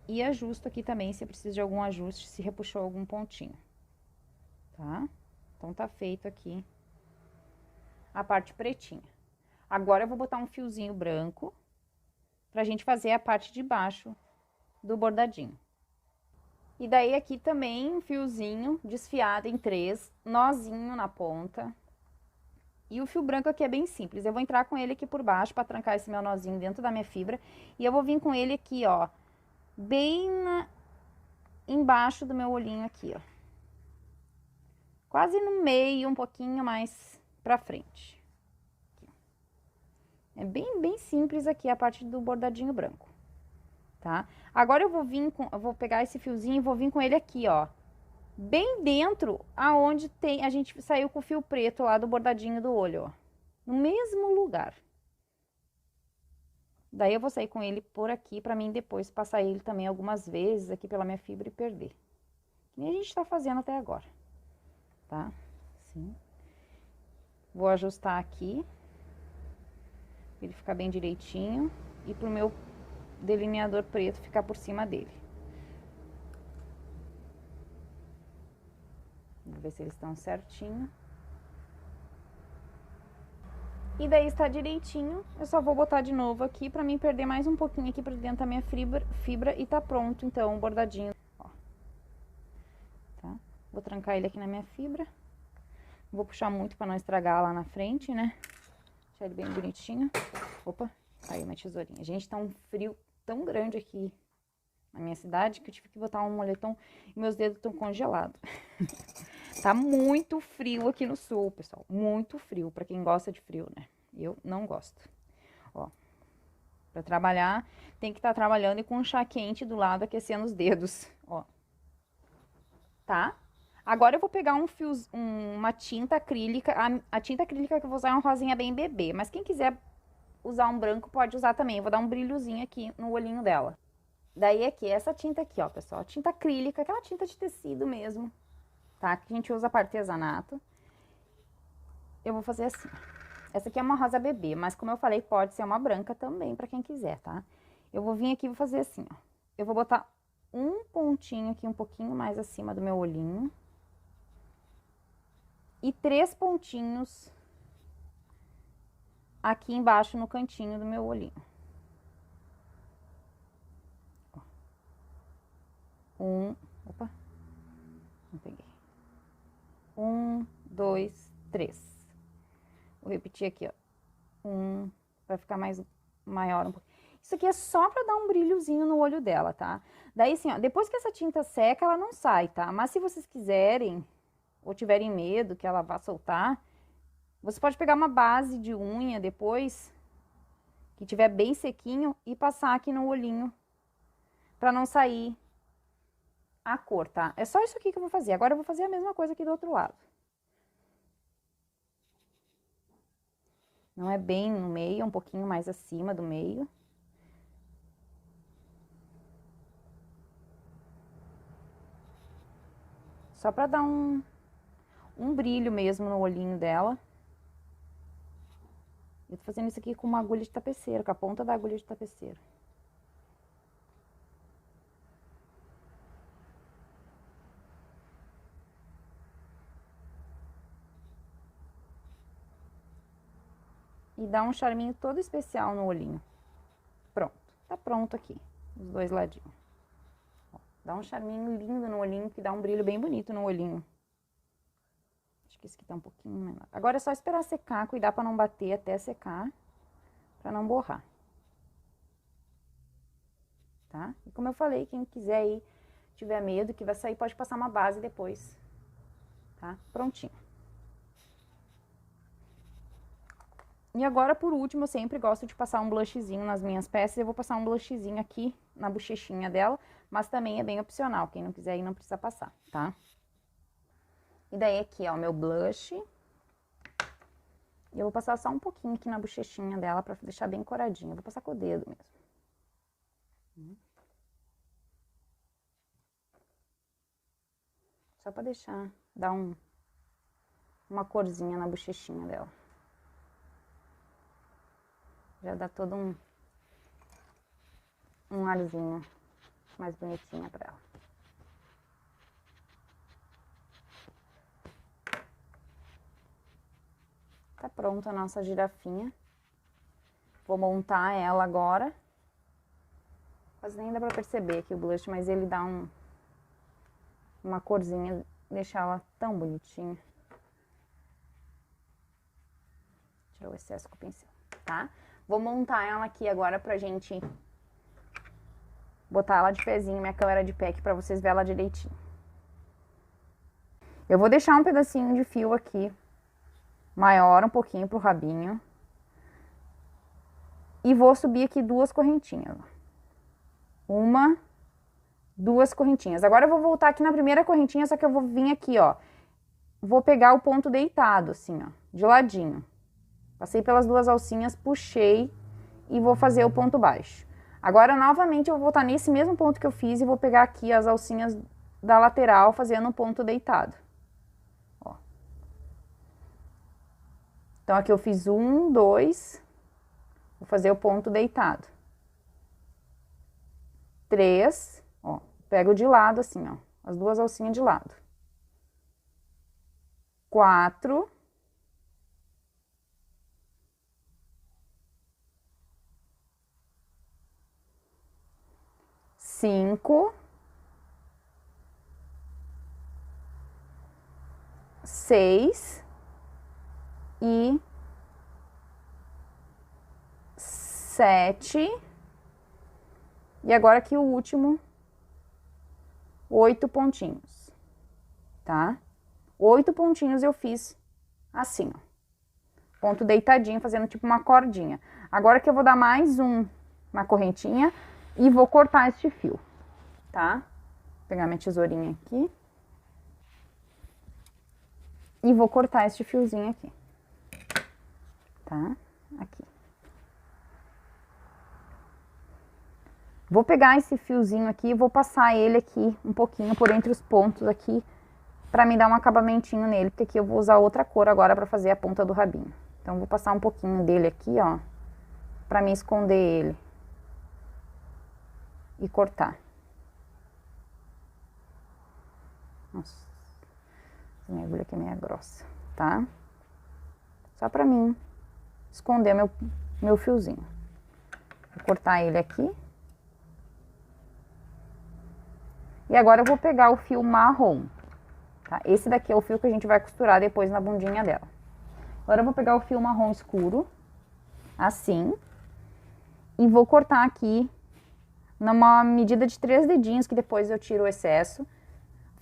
E ajusto aqui também, se precisa de algum ajuste, se repuxou algum pontinho, tá? Então, tá feito aqui a parte pretinha. Agora, eu vou botar um fiozinho branco pra gente fazer a parte de baixo do bordadinho. E daí, aqui também, um fiozinho desfiado em 3, nozinho na ponta. E o fio branco aqui é bem simples, eu vou entrar com ele aqui por baixo pra trancar esse meu nozinho dentro da minha fibra. E eu vou vir com ele aqui, ó, bem embaixo do meu olhinho aqui, ó. Quase no meio, um pouquinho mais pra frente. Aqui. É bem simples aqui a parte do bordadinho branco, tá? Agora eu vou pegar esse fiozinho e vou vir com ele aqui, ó. Bem dentro aonde a gente saiu com o fio preto lá do bordadinho do olho, ó. No mesmo lugar. Daí eu vou sair com ele por aqui pra mim depois passar ele também algumas vezes aqui pela minha fibra e perder. Que nem a gente tá fazendo até agora, tá? Assim. Vou ajustar aqui. Pra ele ficar bem direitinho. E pro meu delineador preto ficar por cima dele. Vou ver se eles estão certinho. E daí está direitinho, eu só vou botar de novo aqui pra mim perder mais um pouquinho aqui pra dentro da minha fibra e tá pronto, então, o bordadinho, ó. Tá? Vou trancar ele aqui na minha fibra. Vou puxar muito pra não estragar lá na frente, né? Deixar ele bem bonitinho. Opa, aí uma tesourinha. Gente, tá um frio tão grande aqui na minha cidade que eu tive que botar um moletom e meus dedos estão congelados. Tá muito frio aqui no sul, pessoal. Muito frio, pra quem gosta de frio, né? Eu não gosto. Ó, pra trabalhar, tem que estar trabalhando e com um chá quente do lado, aquecendo os dedos, ó. Tá? Agora eu vou pegar uma tinta acrílica. A tinta acrílica que eu vou usar é uma rosinha bem bebê, mas quem quiser usar um branco pode usar também. Eu vou dar um brilhozinho aqui no olhinho dela. Daí aqui, essa tinta aqui, ó, pessoal. Tinta acrílica, aquela tinta de tecido mesmo. Tá? Que a gente usa para artesanato. Eu vou fazer assim. Essa aqui é uma rosa bebê, mas como eu falei, pode ser uma branca também, para quem quiser, tá? Eu vou vir aqui e vou fazer assim, ó. Eu vou botar um pontinho aqui, um pouquinho mais acima do meu olhinho. E 3 pontinhos aqui embaixo no cantinho do meu olhinho. Opa, não peguei. 1, 2, 3. Vou repetir aqui, ó. Vai ficar maior um pouco. Isso aqui é só pra dar um brilhozinho no olho dela, tá? Daí, assim, ó, depois que essa tinta seca, ela não sai, tá? Mas se vocês quiserem, ou tiverem medo que ela vá soltar, você pode pegar uma base de unha depois, que tiver bem sequinho, e passar aqui no olhinho, pra não sair a cor, tá? É só isso aqui que eu vou fazer. Agora eu vou fazer a mesma coisa aqui do outro lado. Não é bem no meio, é um pouquinho mais acima do meio. Só pra dar um brilho mesmo no olhinho dela. Eu tô fazendo isso aqui com uma agulha de tapeceiro, com a ponta da agulha de tapeceiro. E dá um charminho todo especial no olhinho. Pronto, tá pronto aqui, os dois ladinhos. Ó, dá um charminho lindo no olhinho, que dá um brilho bem bonito no olhinho. Acho que esse aqui tá um pouquinho menor. Agora é só esperar secar, cuidar pra não bater até secar, pra não borrar. Tá? E como eu falei, quem quiser aí, tiver medo que vai sair, pode passar uma base depois, tá? Prontinho. E agora, por último, eu sempre gosto de passar um blushzinho nas minhas peças. Eu vou passar um blushzinho aqui na bochechinha dela, mas também é bem opcional. Quem não quiser aí não precisa passar, tá? E daí aqui, ó, meu blush. E eu vou passar só um pouquinho aqui na bochechinha dela pra deixar bem coradinha. Eu vou passar com o dedo mesmo. Só pra deixar, dar uma corzinha na bochechinha dela. Já dá todo um arzinho mais bonitinho pra ela. Tá pronta a nossa girafinha. Vou montar ela agora. Quase nem dá pra perceber aqui o blush, mas ele dá uma corzinha, deixa ela tão bonitinha. Tirar o excesso com o pincel, tá? Vou montar ela aqui agora pra gente botar ela de pezinho, minha câmera de pé aqui pra vocês verem ela direitinho. Eu vou deixar um pedacinho de fio aqui, maior um pouquinho pro rabinho. E vou subir aqui 2 correntinhas. 1, 2 correntinhas. Agora eu vou voltar aqui na primeira correntinha, só que eu vou vir aqui, ó. Vou pegar o ponto deitado, assim, ó, de ladinho. Passei pelas 2 alcinhas, puxei e vou fazer o ponto baixo. Agora, novamente, eu vou voltar nesse mesmo ponto que eu fiz e vou pegar aqui as alcinhas da lateral, fazendo um ponto deitado. Ó. Então, aqui eu fiz 1, 2, vou fazer o ponto deitado. 3, ó, pego de lado assim, ó, as 2 alcinhas de lado. 4, 5, 6 e 7. E agora aqui o último, 8 pontinhos, tá? 8 pontinhos eu fiz assim, ó. Ponto deitadinho, fazendo tipo uma cordinha. Agora que eu vou dar mais uma correntinha e vou cortar este fio, tá? Vou pegar minha tesourinha aqui. E vou cortar este fiozinho aqui, tá? Aqui. Vou pegar esse fiozinho aqui e vou passar ele aqui um pouquinho por entre os pontos aqui, pra me dar um acabamentinho nele, porque aqui eu vou usar outra cor agora pra fazer a ponta do rabinho. Então, vou passar um pouquinho dele aqui, ó, pra me esconder ele e cortar. Nossa, essa minha agulha aqui é meio grossa, tá? Só pra mim esconder meu fiozinho. Vou cortar ele aqui. E agora eu vou pegar o fio marrom, tá? Esse daqui é o fio que a gente vai costurar depois na bundinha dela. Agora eu vou pegar o fio marrom escuro, assim, e vou cortar aqui numa medida de 3 dedinhos, que depois eu tiro o excesso.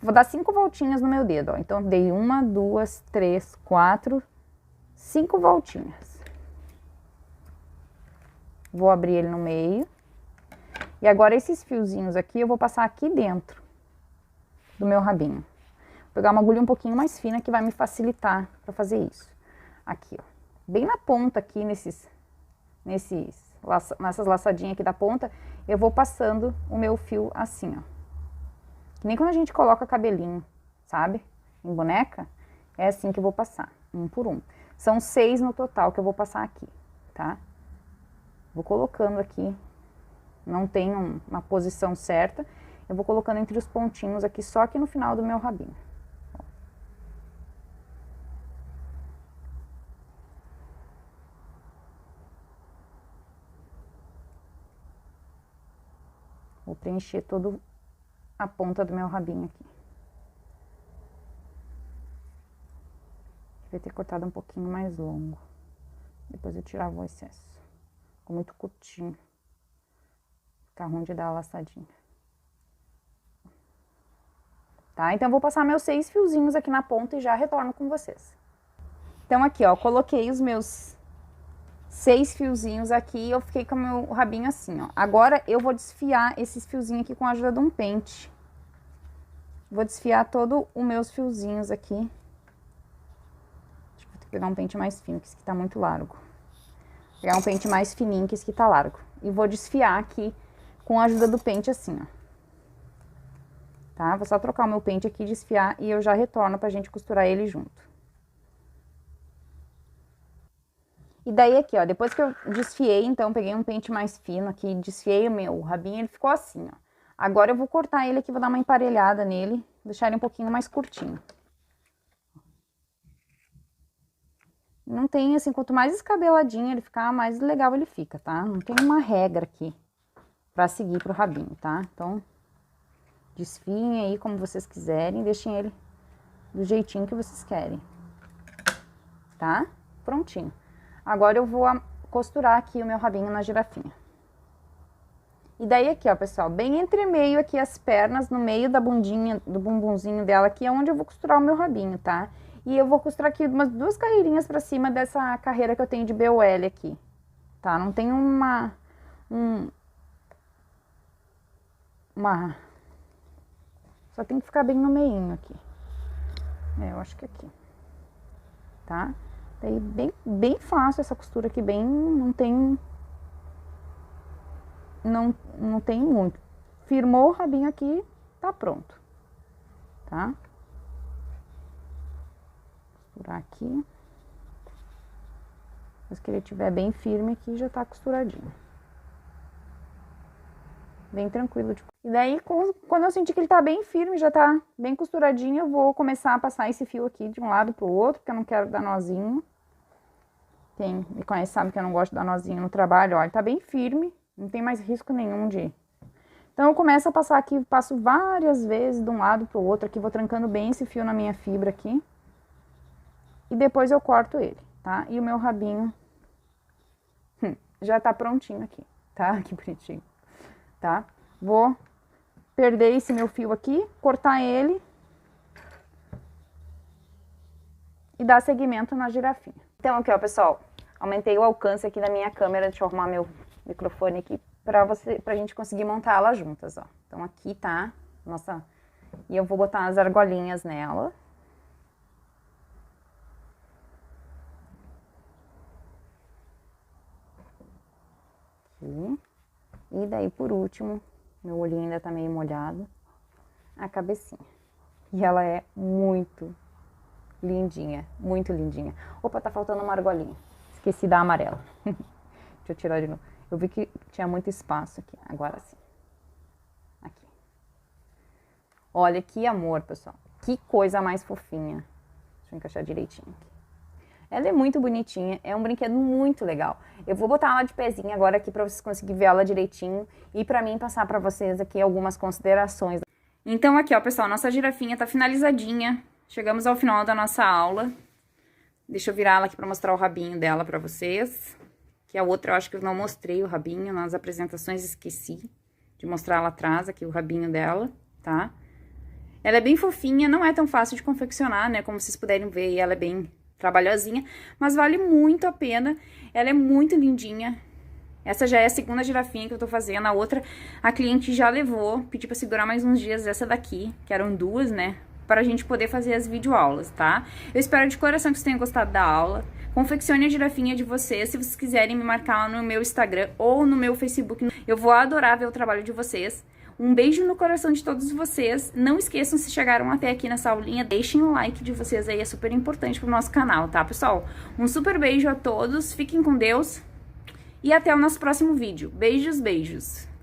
Vou dar 5 voltinhas no meu dedo, ó. Então, dei 1, 2, 3, 4, 5 voltinhas. Vou abrir ele no meio. E agora, esses fiozinhos aqui, eu vou passar aqui dentro do meu rabinho. Vou pegar uma agulha um pouquinho mais fina, que vai me facilitar pra fazer isso. Aqui, ó. Bem na ponta aqui, nessas laçadinhas aqui da ponta, eu vou passando o meu fio assim, ó. Que nem quando a gente coloca cabelinho, sabe? Em boneca, é assim que eu vou passar, um por um. São 6 no total que eu vou passar aqui, tá? Vou colocando aqui, não tem uma posição certa, eu vou colocando entre os pontinhos aqui, só aqui no final do meu rabinho. Vou preencher toda a ponta do meu rabinho aqui. Devia ter cortado um pouquinho mais longo. Depois eu tirava o excesso. Ficou muito curtinho. Fica ruim de dar a laçadinha. Tá? Então, eu vou passar meus 6 fiozinhos aqui na ponta e já retorno com vocês. Então, aqui, ó, coloquei os meus 6 fiozinhos aqui, eu fiquei com o meu rabinho assim, ó. Agora eu vou desfiar esses fiozinhos aqui com a ajuda de um pente. Vou desfiar todos os meus fiozinhos aqui. Deixa eu pegar um pente mais fino, que esse aqui tá muito largo. Vou pegar um pente mais fininho, que esse aqui tá largo. E vou desfiar aqui com a ajuda do pente assim, ó. Tá? Vou só trocar o meu pente aqui, desfiar e eu já retorno pra gente costurar ele junto. E daí aqui, ó, depois que eu desfiei, então, peguei um pente mais fino aqui, desfiei o meu rabinho, ele ficou assim, ó. Agora eu vou cortar ele aqui, vou dar uma emparelhada nele, deixar ele um pouquinho mais curtinho. Não tem, assim, quanto mais escabeladinho ele ficar, mais legal ele fica, tá? Não tem uma regra aqui pra seguir pro rabinho, tá? Então, desfiem aí como vocês quiserem, deixem ele do jeitinho que vocês querem, tá? Prontinho. Agora eu vou costurar aqui o meu rabinho na girafinha. E daí aqui, ó, pessoal, bem entre meio aqui as pernas, no meio da bundinha, do bumbumzinho dela aqui, é onde eu vou costurar o meu rabinho, tá? E eu vou costurar aqui umas 2 carreirinhas pra cima dessa carreira que eu tenho de BOL aqui, tá? Não tem só tem que ficar bem no meinho aqui. Eu acho que aqui, tá? Daí bem fácil essa costura aqui, não tem muito. Firmou o rabinho aqui, tá pronto, tá? Costurar aqui. Mas que ele estiver bem firme aqui, já tá costuradinho. Bem tranquilo. E daí, quando eu sentir que ele tá bem firme, já tá bem costuradinho, eu vou começar a passar esse fio aqui de um lado pro outro, porque eu não quero dar nozinho. Quem me conhece sabe que eu não gosto de dar nozinho no trabalho, ó, ele tá bem firme, não tem mais risco nenhum de... Então, eu começo a passar aqui, passo várias vezes de um lado pro outro, aqui vou trancando bem esse fio na minha fibra aqui. E depois eu corto ele, tá? E o meu rabinho já tá prontinho aqui, tá? Que bonitinho, tá? Vou perder esse meu fio aqui, cortar ele e dar seguimento na girafinha. Então aqui, ó, pessoal, aumentei o alcance aqui da minha câmera, deixa eu arrumar meu microfone aqui pra gente conseguir montar ela juntas, ó. Então aqui tá, nossa, e eu vou botar as argolinhas nela. Aqui. E daí, por último, meu olhinho ainda tá meio molhado, a cabecinha. E ela é muito lindinha, muito lindinha. Opa, tá faltando uma argolinha. Esqueci da amarela. Deixa eu tirar de novo. Eu vi que tinha muito espaço aqui. Agora sim. Aqui. Olha que amor, pessoal. Que coisa mais fofinha. Deixa eu encaixar direitinho aqui. Ela é muito bonitinha, é um brinquedo muito legal. Eu vou botar ela de pezinho agora aqui pra vocês conseguirem ver ela direitinho e pra mim passar pra vocês aqui algumas considerações. Então aqui, ó, pessoal, nossa girafinha tá finalizadinha. Chegamos ao final da nossa aula. Deixa eu virar ela aqui pra mostrar o rabinho dela pra vocês. Que a outra eu acho que eu não mostrei o rabinho, nas apresentações esqueci de mostrar lá atrás, aqui o rabinho dela, tá? Ela é bem fofinha, não é tão fácil de confeccionar, né? Como vocês puderem ver, ela é bem trabalhosinha, mas vale muito a pena. Ela é muito lindinha. Essa já é a segunda girafinha que eu tô fazendo. A outra, a cliente já levou, pedi pra segurar mais uns dias essa daqui, que eram 2, né? Pra gente poder fazer as videoaulas, tá? Eu espero de coração que vocês tenham gostado da aula. Confeccione a girafinha de vocês. Se vocês quiserem me marcar lá no meu Instagram ou no meu Facebook, eu vou adorar ver o trabalho de vocês. Um beijo no coração de todos vocês. Não esqueçam, se chegaram até aqui nessa aulinha, deixem o like de vocês aí, é super importante pro nosso canal, tá, pessoal? Um super beijo a todos, fiquem com Deus e até o nosso próximo vídeo. Beijos, beijos!